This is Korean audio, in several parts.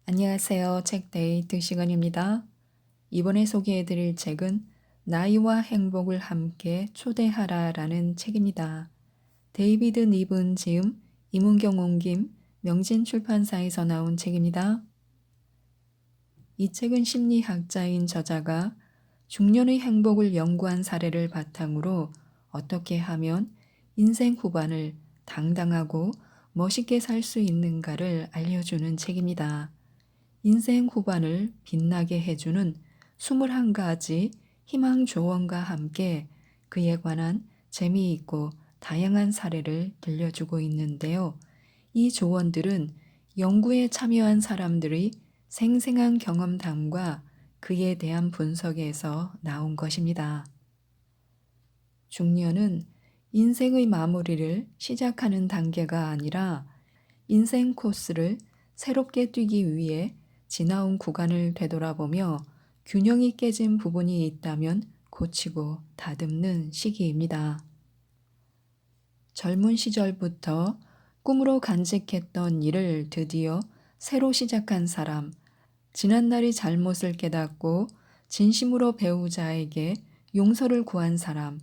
안녕하세요. 책데이트 시간입니다. 이번에 소개해드릴 책은 나이와 행복을 함께 초대하라라는 책입니다. 데이비드 니븐 지음, 이문경 옮김, 명진출판사에서 나온 책입니다. 이 책은 심리학자인 저자가 중년의 행복을 연구한 사례를 바탕으로 어떻게 하면 인생 후반을 당당하고 멋있게 살 수 있는가를 알려주는 책입니다. 인생 후반을 빛나게 해주는 21가지 희망 조언과 함께 그에 관한 재미있고 다양한 사례를 들려주고 있는데요. 이 조언들은 연구에 참여한 사람들의 생생한 경험담과 그에 대한 분석에서 나온 것입니다. 중년은 인생의 마무리를 시작하는 단계가 아니라 인생 코스를 새롭게 뛰기 위해 지나온 구간을 되돌아보며 균형이 깨진 부분이 있다면 고치고 다듬는 시기입니다. 젊은 시절부터 꿈으로 간직했던 일을 드디어 새로 시작한 사람, 지난날의 잘못을 깨닫고 진심으로 배우자에게 용서를 구한 사람,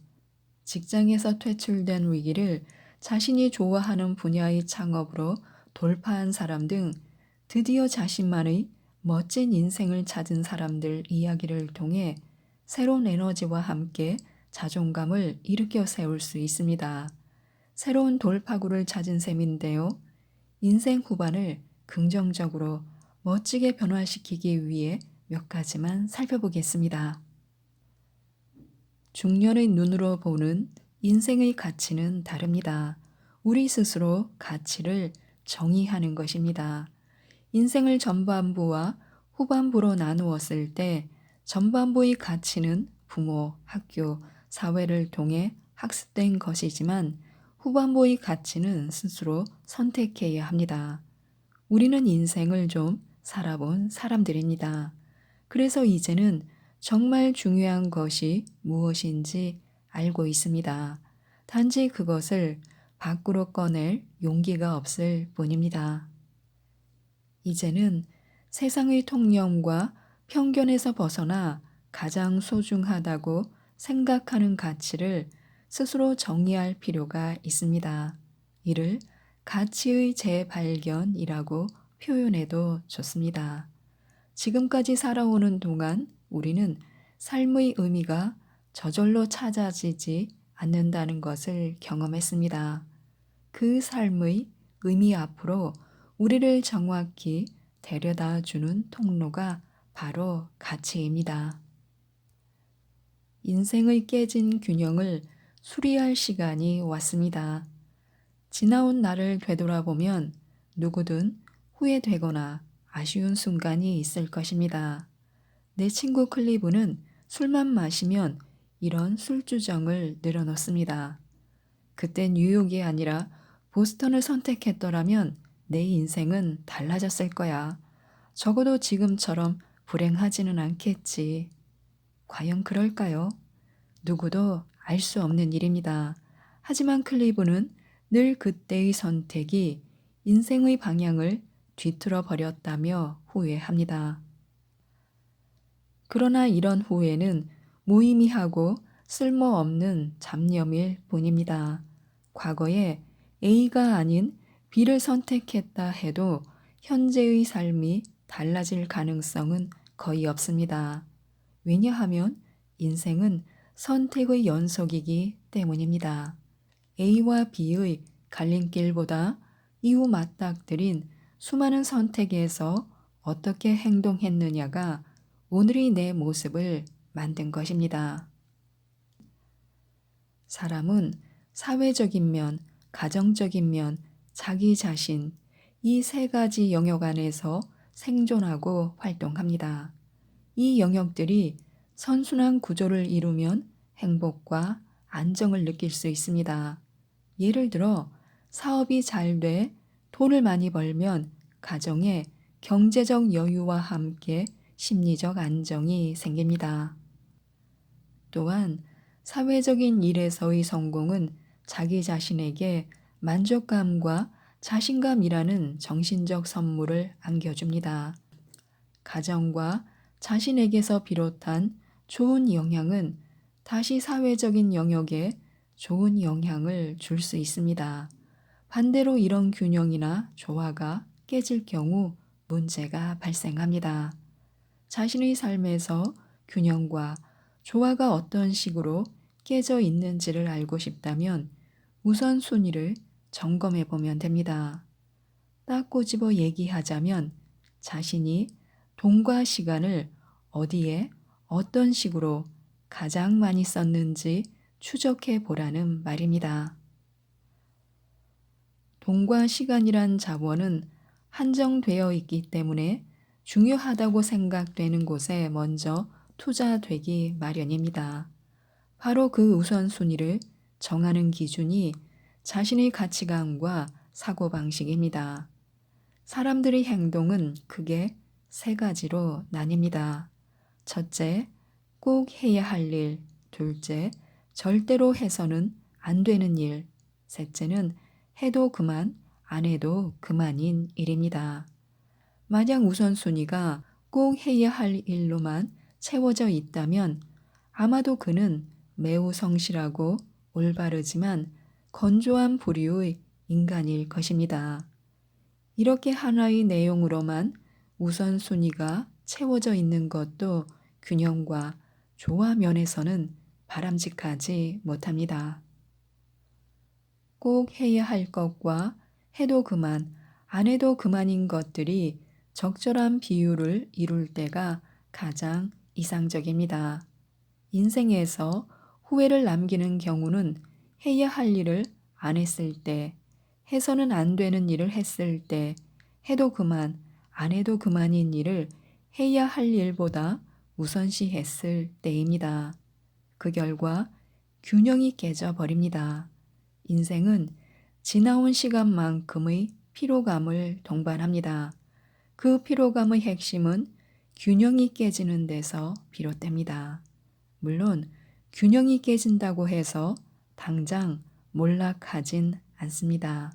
직장에서 퇴출된 위기를 자신이 좋아하는 분야의 창업으로 돌파한 사람 등 드디어 자신만의 멋진 인생을 찾은 사람들 이야기를 통해 새로운 에너지와 함께 자존감을 일으켜 세울 수 있습니다. 새로운 돌파구를 찾은 셈인데요. 인생 후반을 긍정적으로 멋지게 변화시키기 위해 몇 가지만 살펴보겠습니다. 중년의 눈으로 보는 인생의 가치는 다릅니다. 우리 스스로 가치를 정의하는 것입니다. 인생을 전반부와 후반부로 나누었을 때 전반부의 가치는 부모, 학교, 사회를 통해 학습된 것이지만 후반부의 가치는 스스로 선택해야 합니다. 우리는 인생을 좀 살아본 사람들입니다. 그래서 이제는 정말 중요한 것이 무엇인지 알고 있습니다. 단지 그것을 밖으로 꺼낼 용기가 없을 뿐입니다. 이제는 세상의 통념과 편견에서 벗어나 가장 소중하다고 생각하는 가치를 스스로 정의할 필요가 있습니다. 이를 가치의 재발견이라고 표현해도 좋습니다. 지금까지 살아오는 동안 우리는 삶의 의미가 저절로 찾아지지 않는다는 것을 경험했습니다. 그 삶의 의미 앞으로 우리를 정확히 데려다 주는 통로가 바로 가치입니다. 인생의 깨진 균형을 수리할 시간이 왔습니다. 지나온 날을 되돌아보면 누구든 후회되거나 아쉬운 순간이 있을 것입니다. 내 친구 클리브는 술만 마시면 이런 술주정을 늘어놓습니다. 그때 뉴욕이 아니라 보스턴을 선택했더라면 내 인생은 달라졌을 거야. 적어도 지금처럼 불행하지는 않겠지. 과연 그럴까요? 누구도 알 수 없는 일입니다. 하지만 클리브는 늘 그때의 선택이 인생의 방향을 뒤틀어 버렸다며 후회합니다. 그러나 이런 후회는 무의미하고 쓸모없는 잡념일 뿐입니다. 과거에 A가 아닌 B를 선택했다 해도 현재의 삶이 달라질 가능성은 거의 없습니다. 왜냐하면 인생은 선택의 연속이기 때문입니다. A와 B의 갈림길보다 이후 맞닥뜨린 수많은 선택에서 어떻게 행동했느냐가 오늘의 내 모습을 만든 것입니다. 사람은 사회적인 면, 가정적인 면, 자기 자신, 이 세 가지 영역 안에서 생존하고 활동합니다. 이 영역들이 선순환 구조를 이루면 행복과 안정을 느낄 수 있습니다. 예를 들어 사업이 잘 돼 돈을 많이 벌면 가정에 경제적 여유와 함께 심리적 안정이 생깁니다. 또한 사회적인 일에서의 성공은 자기 자신에게 만족감과 자신감이라는 정신적 선물을 안겨줍니다. 가정과 자신에게서 비롯한 좋은 영향은 다시 사회적인 영역에 좋은 영향을 줄 수 있습니다. 반대로 이런 균형이나 조화가 깨질 경우 문제가 발생합니다. 자신의 삶에서 균형과 조화가 어떤 식으로 깨져 있는지를 알고 싶다면 우선순위를 점검해 보면 됩니다. 딱 꼬집어 얘기하자면 자신이 돈과 시간을 어디에 어떤 식으로 가장 많이 썼는지 추적해 보라는 말입니다. 돈과 시간이란 자원은 한정되어 있기 때문에 중요하다고 생각되는 곳에 먼저 투자되기 마련입니다. 바로 그 우선순위를 정하는 기준이 자신의 가치관과 사고방식입니다. 사람들의 행동은 크게 세 가지로 나뉩니다. 첫째, 꼭 해야 할 일. 둘째, 절대로 해서는 안 되는 일. 셋째는 해도 그만, 안 해도 그만인 일입니다. 만약 우선순위가 꼭 해야 할 일로만 채워져 있다면 아마도 그는 매우 성실하고 올바르지만 건조한 부류의 인간일 것입니다. 이렇게 하나의 내용으로만 우선순위가 채워져 있는 것도 균형과 조화 면에서는 바람직하지 못합니다. 꼭 해야 할 것과 해도 그만, 안 해도 그만인 것들이 적절한 비율을 이룰 때가 가장 이상적입니다. 인생에서 후회를 남기는 경우는 해야 할 일을 안 했을 때, 해서는 안 되는 일을 했을 때, 해도 그만, 안 해도 그만인 일을 해야 할 일보다 우선시 했을 때입니다. 그 결과 균형이 깨져 버립니다. 인생은 지나온 시간만큼의 피로감을 동반합니다. 그 피로감의 핵심은 균형이 깨지는 데서 비롯됩니다. 물론 균형이 깨진다고 해서 당장 몰락하진 않습니다.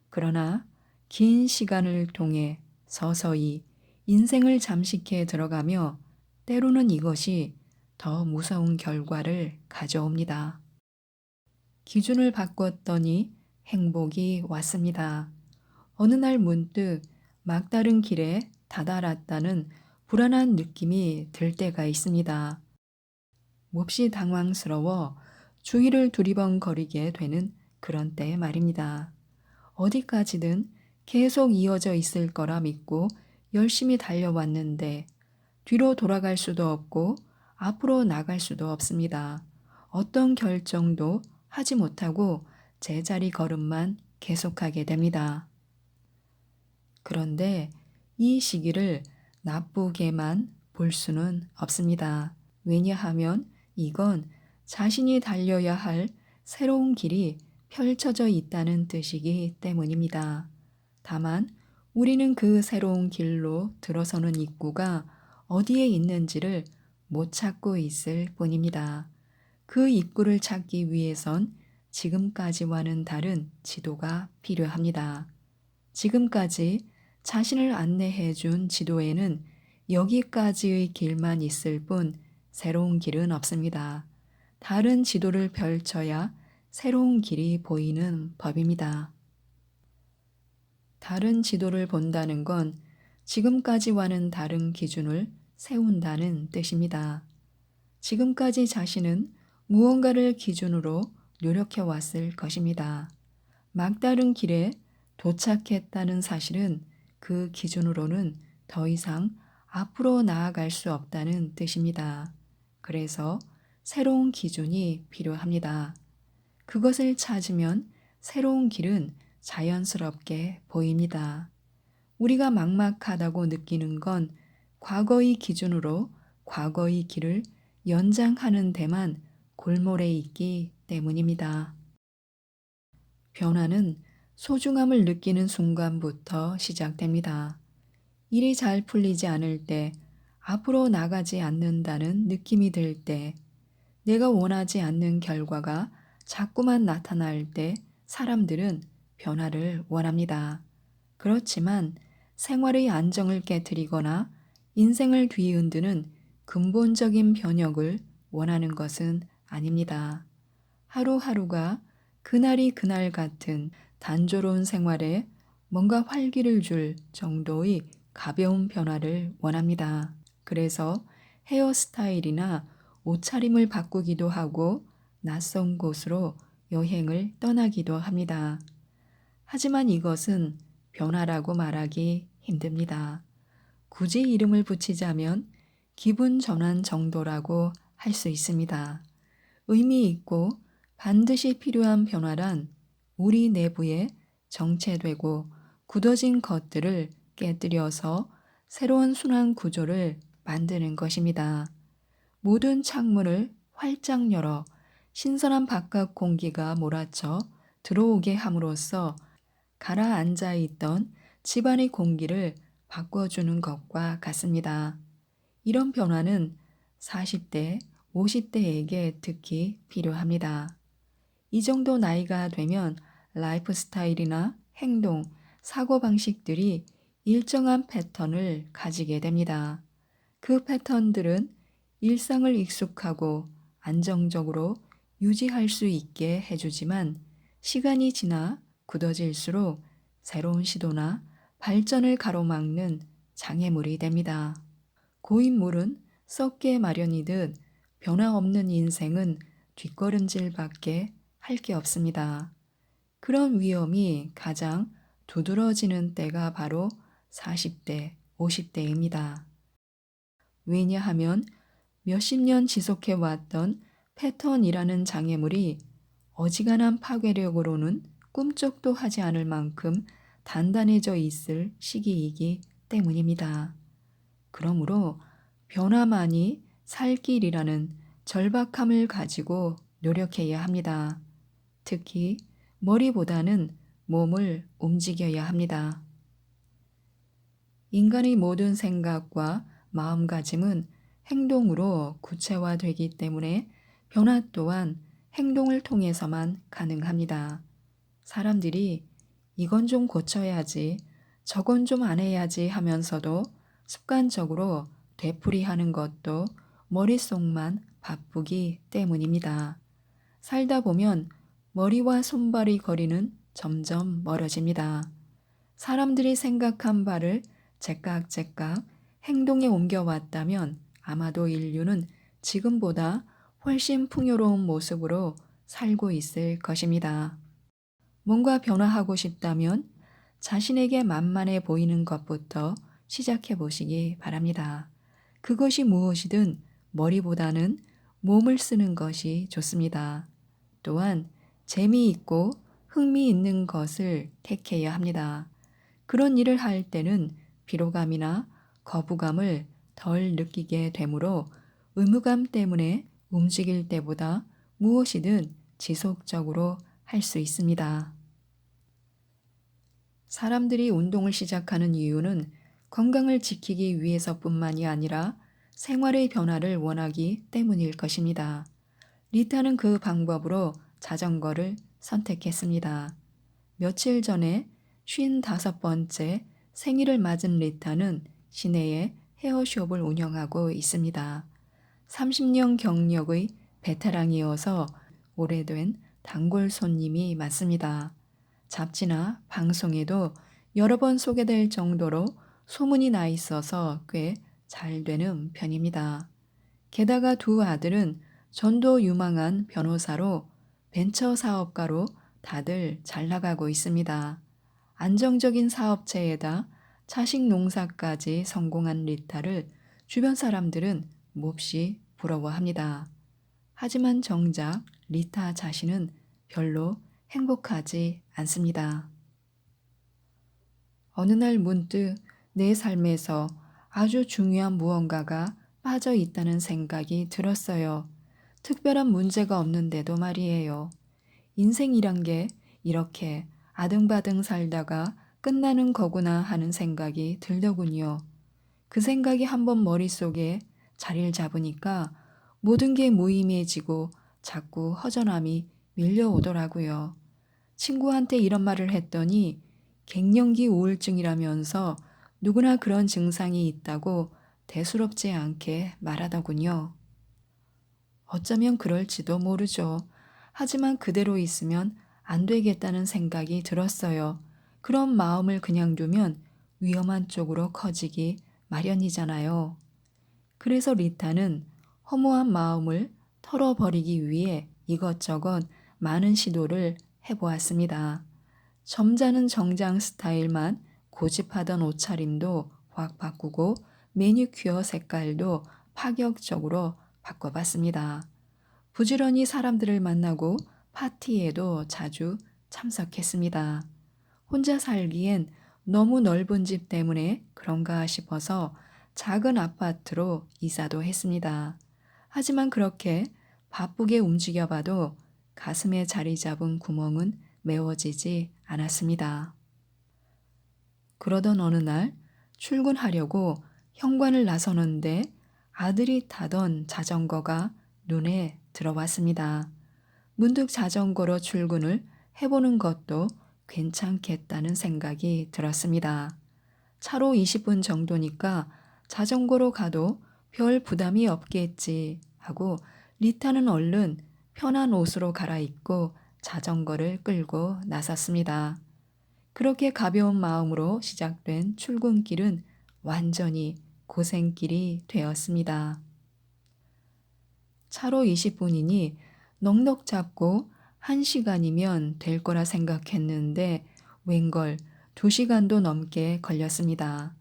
그러나 긴 시간을 통해 서서히 인생을 잠식해 들어가며 때로는 이것이 더 무서운 결과를 가져옵니다. 기준을 바꿨더니 행복이 왔습니다. 어느 날 문득 막다른 길에 다다랐다는 불안한 느낌이 들 때가 있습니다. 몹시 당황스러워 주위를 두리번거리게 되는 그런 때 말입니다. 어디까지든 계속 이어져 있을 거라 믿고 열심히 달려왔는데 뒤로 돌아갈 수도 없고 앞으로 나갈 수도 없습니다. 어떤 결정도 하지 못하고 제자리 걸음만 계속하게 됩니다. 그런데 이 시기를 나쁘게만 볼 수는 없습니다. 왜냐하면 이건 자신이 달려야 할 새로운 길이 펼쳐져 있다는 뜻이기 때문입니다. 다만 우리는 그 새로운 길로 들어서는 입구가 어디에 있는지를 못 찾고 있을 뿐입니다. 그 입구를 찾기 위해선 지금까지와는 다른 지도가 필요합니다. 지금까지 자신을 안내해 준 지도에는 여기까지의 길만 있을 뿐 새로운 길은 없습니다. 다른 지도를 펼쳐야 새로운 길이 보이는 법입니다. 다른 지도를 본다는 건 지금까지와는 다른 기준을 세운다는 뜻입니다. 지금까지 자신은 무언가를 기준으로 노력해 왔을 것입니다. 막다른 길에 도착했다는 사실은 그 기준으로는 더 이상 앞으로 나아갈 수 없다는 뜻입니다. 그래서 새로운 기준이 필요합니다. 그것을 찾으면 새로운 길은 자연스럽게 보입니다. 우리가 막막하다고 느끼는 건 과거의 기준으로 과거의 길을 연장하는 데만 골몰해 있기 때문입니다. 변화는 소중함을 느끼는 순간부터 시작됩니다. 일이 잘 풀리지 않을 때, 앞으로 나가지 않는다는 느낌이 들 때, 내가 원하지 않는 결과가 자꾸만 나타날 때 사람들은 변화를 원합니다. 그렇지만 생활의 안정을 깨트리거나 인생을 뒤흔드는 근본적인 변혁을 원하는 것은 아닙니다. 하루하루가 그날이 그날 같은 단조로운 생활에 뭔가 활기를 줄 정도의 가벼운 변화를 원합니다. 그래서 헤어스타일이나 옷차림을 바꾸기도 하고 낯선 곳으로 여행을 떠나기도 합니다. 하지만 이것은 변화라고 말하기 힘듭니다. 굳이 이름을 붙이자면 기분 전환 정도라고 할 수 있습니다. 의미 있고 반드시 필요한 변화란 우리 내부에 정체되고 굳어진 것들을 깨뜨려서 새로운 순환 구조를 만드는 것입니다. 모든 창문을 활짝 열어 신선한 바깥 공기가 몰아쳐 들어오게 함으로써 가라앉아 있던 집안의 공기를 바꿔주는 것과 같습니다. 이런 변화는 40대, 50대에게 특히 필요합니다. 이 정도 나이가 되면 라이프 스타일이나 행동, 사고방식들이 일정한 패턴을 가지게 됩니다. 그 패턴들은 일상을 익숙하고 안정적으로 유지할 수 있게 해주지만 시간이 지나 굳어질수록 새로운 시도나 발전을 가로막는 장애물이 됩니다. 고인물은 썩게 마련이듯 변화 없는 인생은 뒷걸음질밖에 할 게 없습니다. 그런 위험이 가장 두드러지는 때가 바로 40대, 50대입니다. 왜냐하면 몇십 년 지속해 왔던 패턴이라는 장애물이 어지간한 파괴력으로는 꿈쩍도 하지 않을 만큼 단단해져 있을 시기이기 때문입니다. 그러므로 변화만이 살 길이라는 절박함을 가지고 노력해야 합니다. 특히 머리보다는 몸을 움직여야 합니다. 인간의 모든 생각과 마음가짐은 행동으로 구체화되기 때문에 변화 또한 행동을 통해서만 가능합니다. 사람들이 이건 좀 고쳐야지, 저건 좀 안 해야지 하면서도 습관적으로 되풀이하는 것도 머릿속만 바쁘기 때문입니다. 살다 보면 머리와 손발의 거리는 점점 멀어집니다. 사람들이 생각한 바를 제깍제깍 행동에 옮겨왔다면 아마도 인류는 지금보다 훨씬 풍요로운 모습으로 살고 있을 것입니다. 뭔가 변화하고 싶다면 자신에게 만만해 보이는 것부터 시작해 보시기 바랍니다. 그것이 무엇이든 머리보다는 몸을 쓰는 것이 좋습니다. 또한 재미있고 흥미있는 것을 택해야 합니다. 그런 일을 할 때는 피로감이나 거부감을 덜 느끼게 되므로 의무감 때문에 움직일 때보다 무엇이든 지속적으로 할 수 있습니다. 사람들이 운동을 시작하는 이유는 건강을 지키기 위해서뿐만이 아니라 생활의 변화를 원하기 때문일 것입니다. 리타는 그 방법으로 자전거를 선택했습니다. 며칠 전에 55번째 생일을 맞은 리타는 시내에 헤어숍을 운영하고 있습니다. 30년 경력의 베테랑이어서 오래된 단골 손님이 많습니다. 잡지나 방송에도 여러 번 소개될 정도로 소문이 나 있어서 꽤 잘 되는 편입니다. 게다가 두 아들은 전도 유망한 변호사로 벤처 사업가로 다들 잘 나가고 있습니다. 안정적인 사업체에다 자식 농사까지 성공한 리타를 주변 사람들은 몹시 부러워합니다. 하지만 정작 리타 자신은 별로 행복하지 않습니다. 어느 날 문득 내 삶에서 아주 중요한 무언가가 빠져 있다는 생각이 들었어요. 특별한 문제가 없는데도 말이에요. 인생이란 게 이렇게 아등바등 살다가 끝나는 거구나 하는 생각이 들더군요. 그 생각이 한번 머릿속에 자리를 잡으니까 모든 게 무의미해지고 자꾸 허전함이 밀려오더라고요. 친구한테 이런 말을 했더니 갱년기 우울증이라면서 누구나 그런 증상이 있다고 대수롭지 않게 말하더군요. 어쩌면 그럴지도 모르죠. 하지만 그대로 있으면 안 되겠다는 생각이 들었어요. 그런 마음을 그냥 두면 위험한 쪽으로 커지기 마련이잖아요. 그래서 리타는 허무한 마음을 털어버리기 위해 이것저것 많은 시도를 해보았습니다. 점잖은 정장 스타일만 고집하던 옷차림도 확 바꾸고 매니큐어 색깔도 파격적으로 바꿔봤습니다. 부지런히 사람들을 만나고 파티에도 자주 참석했습니다. 혼자 살기엔 너무 넓은 집 때문에 그런가 싶어서 작은 아파트로 이사도 했습니다. 하지만 그렇게 바쁘게 움직여봐도 가슴에 자리 잡은 구멍은 메워지지 않았습니다. 그러던 어느 날 출근하려고 현관을 나서는데 아들이 타던 자전거가 눈에 들어왔습니다. 문득 자전거로 출근을 해보는 것도 괜찮겠다는 생각이 들었습니다. 차로 20분 정도니까 자전거로 가도 별 부담이 없겠지 하고 리타는 얼른 편한 옷으로 갈아입고 자전거를 끌고 나섰습니다. 그렇게 가벼운 마음으로 시작된 출근길은 완전히 고생길이 되었습니다. 차로 20분이니 넉넉 잡고 1시간이면 될 거라 생각했는데 웬걸 2시간도 넘게 걸렸습니다.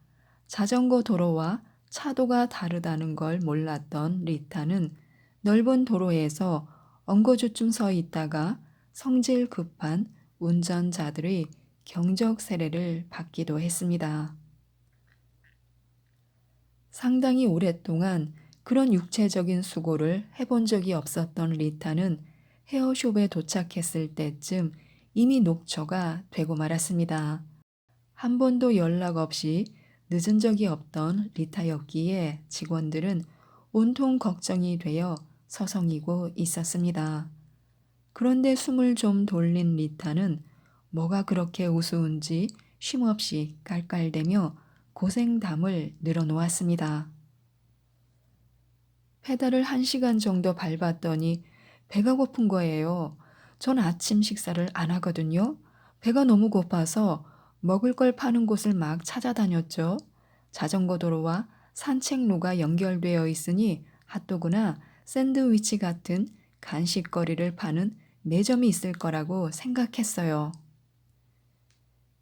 자전거 도로와 차도가 다르다는 걸 몰랐던 리타는 넓은 도로에서 엉거주춤 서 있다가 성질 급한 운전자들의 경적 세례를 받기도 했습니다. 상당히 오랫동안 그런 육체적인 수고를 해본 적이 없었던 리타는 헤어숍에 도착했을 때쯤 이미 녹초가 되고 말았습니다. 한 번도 연락 없이 늦은 적이 없던 리타였기에 직원들은 온통 걱정이 되어 서성이고 있었습니다. 그런데 숨을 좀 돌린 리타는 뭐가 그렇게 우스운지 쉼없이 깔깔대며 고생담을 늘어놓았습니다. 페달을 1시간 정도 밟았더니 배가 고픈 거예요. 전 아침 식사를 안 하거든요. 배가 너무 고파서 먹을 걸 파는 곳을 막 찾아다녔죠. 자전거 도로와 산책로가 연결되어 있으니 핫도그나 샌드위치 같은 간식거리를 파는 매점이 있을 거라고 생각했어요.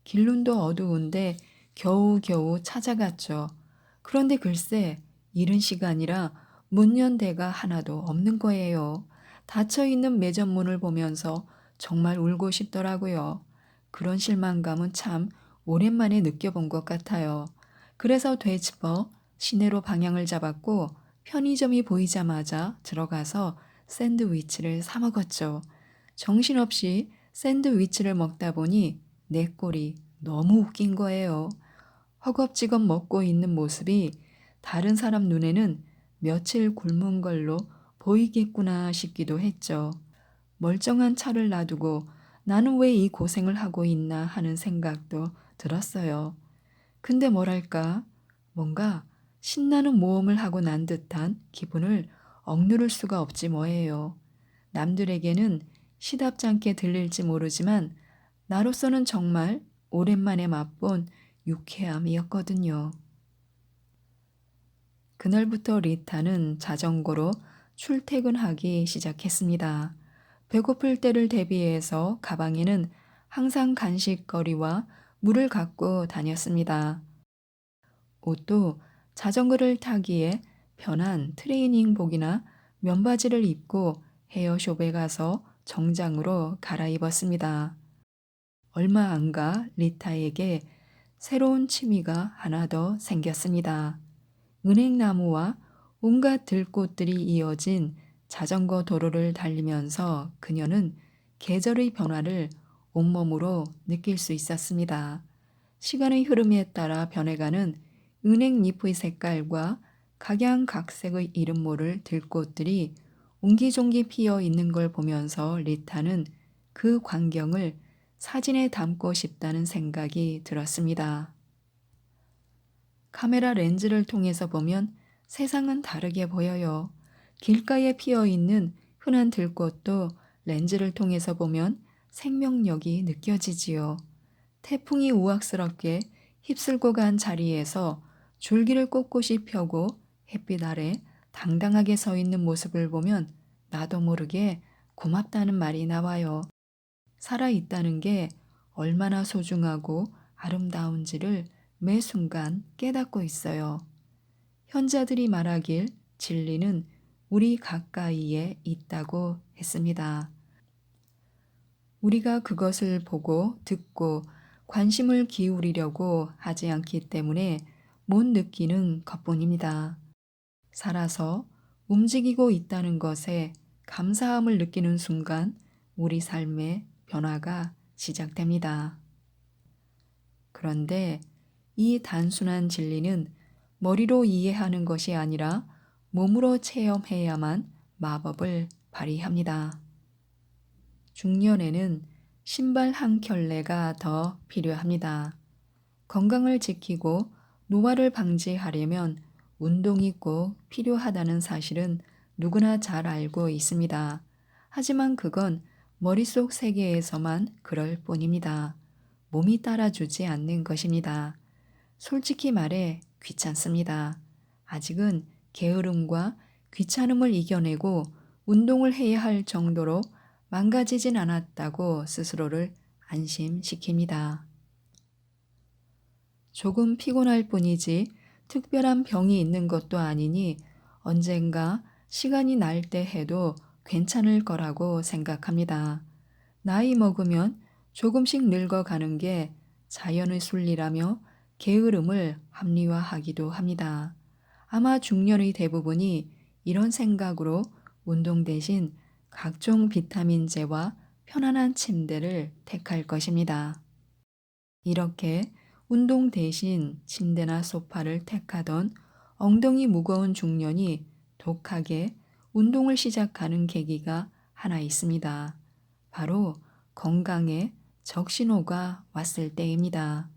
길눈도 어두운데 겨우겨우 찾아갔죠. 그런데 글쎄 이른 시간이라 문 연 데가 하나도 없는 거예요. 닫혀있는 매점 문을 보면서 정말 울고 싶더라고요. 그런 실망감은 참 오랜만에 느껴본 것 같아요. 그래서 되짚어 시내로 방향을 잡았고 편의점이 보이자마자 들어가서 샌드위치를 사 먹었죠. 정신없이 샌드위치를 먹다 보니 내 꼴이 너무 웃긴 거예요. 허겁지겁 먹고 있는 모습이 다른 사람 눈에는 며칠 굶은 걸로 보이겠구나 싶기도 했죠. 멀쩡한 차를 놔두고 나는 왜 이 고생을 하고 있나 하는 생각도 들었어요. 근데 뭐랄까, 뭔가 신나는 모험을 하고 난 듯한 기분을 억누를 수가 없지 뭐예요. 남들에게는 시답잖게 들릴지 모르지만 나로서는 정말 오랜만에 맛본 유쾌함이었거든요. 그날부터 리타는 자전거로 출퇴근하기 시작했습니다. 배고플 때를 대비해서 가방에는 항상 간식거리와 물을 갖고 다녔습니다. 옷도 자전거를 타기에 편한 트레이닝복이나 면바지를 입고 헤어숍에 가서 정장으로 갈아입었습니다. 얼마 안 가 리타에게 새로운 취미가 하나 더 생겼습니다. 은행나무와 온갖 들꽃들이 이어진 자전거 도로를 달리면서 그녀는 계절의 변화를 온몸으로 느낄 수 있었습니다. 시간의 흐름에 따라 변해가는 은행잎의 색깔과 각양각색의 이름 모를 들꽃들이 옹기종기 피어 있는 걸 보면서 리타는 그 광경을 사진에 담고 싶다는 생각이 들었습니다. 카메라 렌즈를 통해서 보면 세상은 다르게 보여요. 길가에 피어 있는 흔한 들꽃도 렌즈를 통해서 보면 생명력이 느껴지지요. 태풍이 우악스럽게 휩쓸고 간 자리에서 줄기를 꼿꼿이 펴고 햇빛 아래 당당하게 서 있는 모습을 보면 나도 모르게 고맙다는 말이 나와요. 살아있다는 게 얼마나 소중하고 아름다운지를 매 순간 깨닫고 있어요. 현자들이 말하길 진리는 우리 가까이에 있다고 했습니다. 우리가 그것을 보고 듣고 관심을 기울이려고 하지 않기 때문에 못 느끼는 것뿐입니다. 살아서 움직이고 있다는 것에 감사함을 느끼는 순간 우리 삶의 변화가 시작됩니다. 그런데 이 단순한 진리는 머리로 이해하는 것이 아니라 몸으로 체험해야만 마법을 발휘합니다. 중년에는 신발 한 켤레가 더 필요합니다. 건강을 지키고 노화를 방지하려면 운동이 꼭 필요하다는 사실은 누구나 잘 알고 있습니다. 하지만 그건 머릿속 세계에서만 그럴 뿐입니다. 몸이 따라주지 않는 것입니다. 솔직히 말해 귀찮습니다. 아직은 게으름과 귀찮음을 이겨내고 운동을 해야 할 정도로 망가지진 않았다고 스스로를 안심시킵니다. 조금 피곤할 뿐이지 특별한 병이 있는 것도 아니니 언젠가 시간이 날 때 해도 괜찮을 거라고 생각합니다. 나이 먹으면 조금씩 늙어가는 게 자연의 순리라며 게으름을 합리화하기도 합니다. 아마 중년의 대부분이 이런 생각으로 운동 대신 각종 비타민제와 편안한 침대를 택할 것입니다. 이렇게 운동 대신 침대나 소파를 택하던 엉덩이 무거운 중년이 독하게 운동을 시작하는 계기가 하나 있습니다. 바로 건강에 적신호가 왔을 때입니다.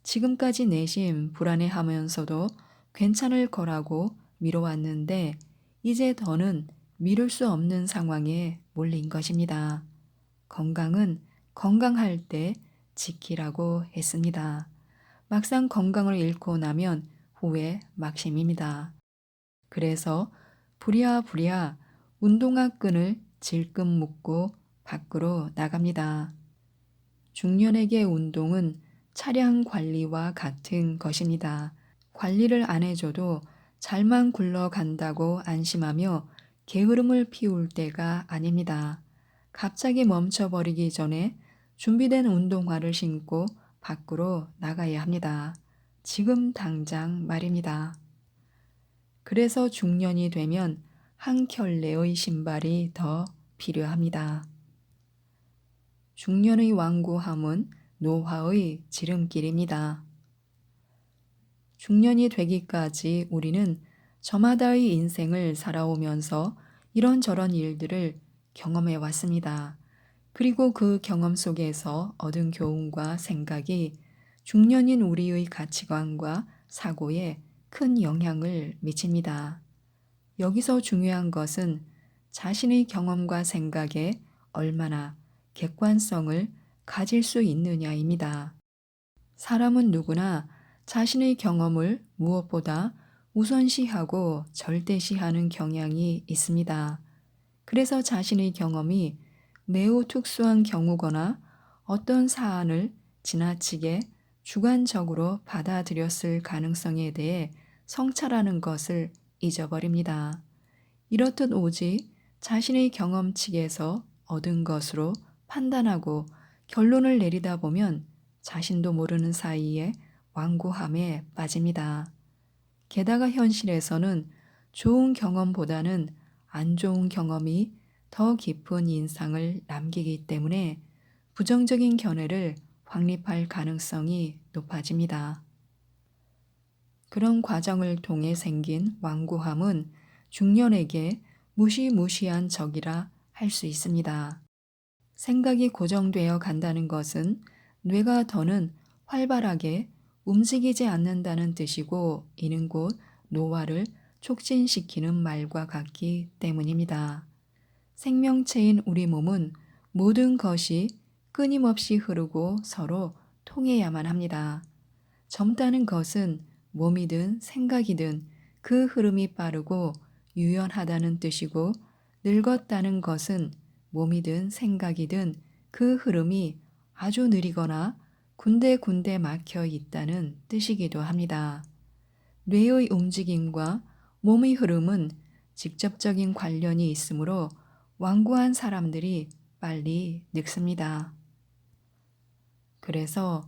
지금까지 내심 불안해하면서도 괜찮을 거라고 미뤄왔는데 이제 더는 미룰 수 없는 상황에 몰린 것입니다. 건강은 건강할 때 지키라고 했습니다. 막상 건강을 잃고 나면 후회 막심입니다. 그래서 부랴부랴 운동화 끈을 질끈 묶고 밖으로 나갑니다. 중년에게 운동은 차량 관리와 같은 것입니다. 관리를 안 해줘도 잘만 굴러간다고 안심하며 게으름을 피울 때가 아닙니다. 갑자기 멈춰버리기 전에 준비된 운동화를 신고 밖으로 나가야 합니다. 지금 당장 말입니다. 그래서 중년이 되면 한 켤레의 신발이 더 필요합니다. 중년의 완고함은 노화의 지름길입니다. 중년이 되기까지 우리는 저마다의 인생을 살아오면서 이런저런 일들을 경험해 왔습니다. 그리고 그 경험 속에서 얻은 교훈과 생각이 중년인 우리의 가치관과 사고에 큰 영향을 미칩니다. 여기서 중요한 것은 자신의 경험과 생각에 얼마나 객관성을 가질 수 있느냐입니다. 사람은 누구나 자신의 경험을 무엇보다 우선시하고 절대시하는 경향이 있습니다. 그래서 자신의 경험이 매우 특수한 경우거나 어떤 사안을 지나치게 주관적으로 받아들였을 가능성에 대해 성찰하는 것을 잊어버립니다. 이렇듯 오직 자신의 경험칙에서 얻은 것으로 판단하고 결론을 내리다 보면 자신도 모르는 사이에 완고함에 빠집니다. 게다가 현실에서는 좋은 경험보다는 안 좋은 경험이 더 깊은 인상을 남기기 때문에 부정적인 견해를 확립할 가능성이 높아집니다. 그런 과정을 통해 생긴 완고함은 중년에게 무시무시한 적이라 할 수 있습니다. 생각이 고정되어 간다는 것은 뇌가 더는 활발하게 움직이지 않는다는 뜻이고 이는 곧 노화를 촉진시키는 말과 같기 때문입니다. 생명체인 우리 몸은 모든 것이 끊임없이 흐르고 서로 통해야만 합니다. 젊다는 것은 몸이든 생각이든 그 흐름이 빠르고 유연하다는 뜻이고, 늙었다는 것은 몸이든 생각이든 그 흐름이 아주 느리거나 군데군데 막혀 있다는 뜻이기도 합니다. 뇌의 움직임과 몸의 흐름은 직접적인 관련이 있으므로 완고한 사람들이 빨리 늙습니다. 그래서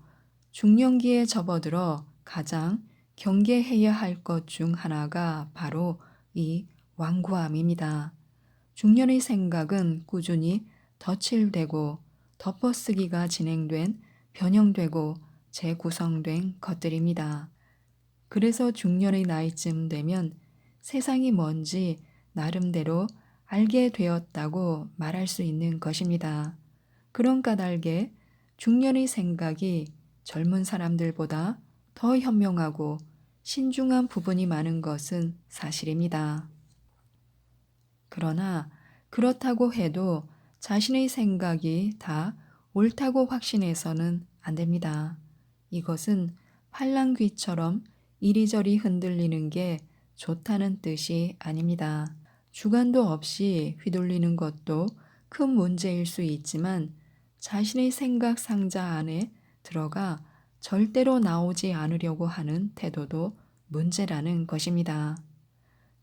중년기에 접어들어 가장 경계해야 할 것 중 하나가 바로 이 완고함입니다. 중년의 생각은 꾸준히 덧칠되고 덮어쓰기가 진행된, 변형되고 재구성된 것들입니다. 그래서 중년의 나이쯤 되면 세상이 뭔지 나름대로 알게 되었다고 말할 수 있는 것입니다. 그런 까닭에 중년의 생각이 젊은 사람들보다 더 현명하고 신중한 부분이 많은 것은 사실입니다. 그러나 그렇다고 해도 자신의 생각이 다 옳다고 확신해서는 안 됩니다. 이것은 팔랑귀처럼 이리저리 흔들리는 게 좋다는 뜻이 아닙니다. 주관도 없이 휘둘리는 것도 큰 문제일 수 있지만, 자신의 생각 상자 안에 들어가 절대로 나오지 않으려고 하는 태도도 문제라는 것입니다.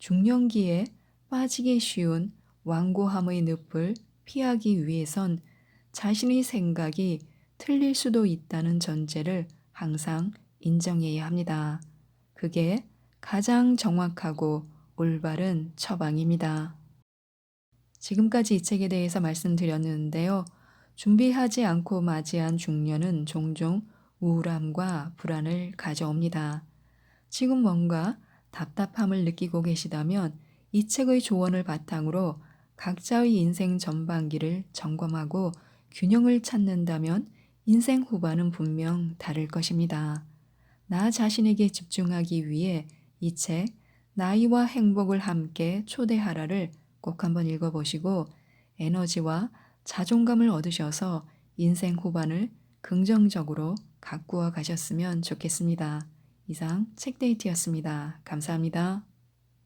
중년기에 빠지기 쉬운 완고함의 늪을 피하기 위해선 자신의 생각이 틀릴 수도 있다는 전제를 항상 인정해야 합니다. 그게 가장 정확하고 올바른 처방입니다. 지금까지 이 책에 대해서 말씀드렸는데요. 준비하지 않고 맞이한 중년은 종종 우울함과 불안을 가져옵니다. 지금 뭔가 답답함을 느끼고 계시다면 이 책의 조언을 바탕으로 각자의 인생 전반기를 점검하고 균형을 찾는다면 인생 후반은 분명 다를 것입니다. 나 자신에게 집중하기 위해 이 책 나이와 행복을 함께 초대하라를 꼭 한번 읽어보시고 에너지와 자존감을 얻으셔서 인생 후반을 긍정적으로 가꾸어 가셨으면 좋겠습니다. 이상 책데이트였습니다. 감사합니다.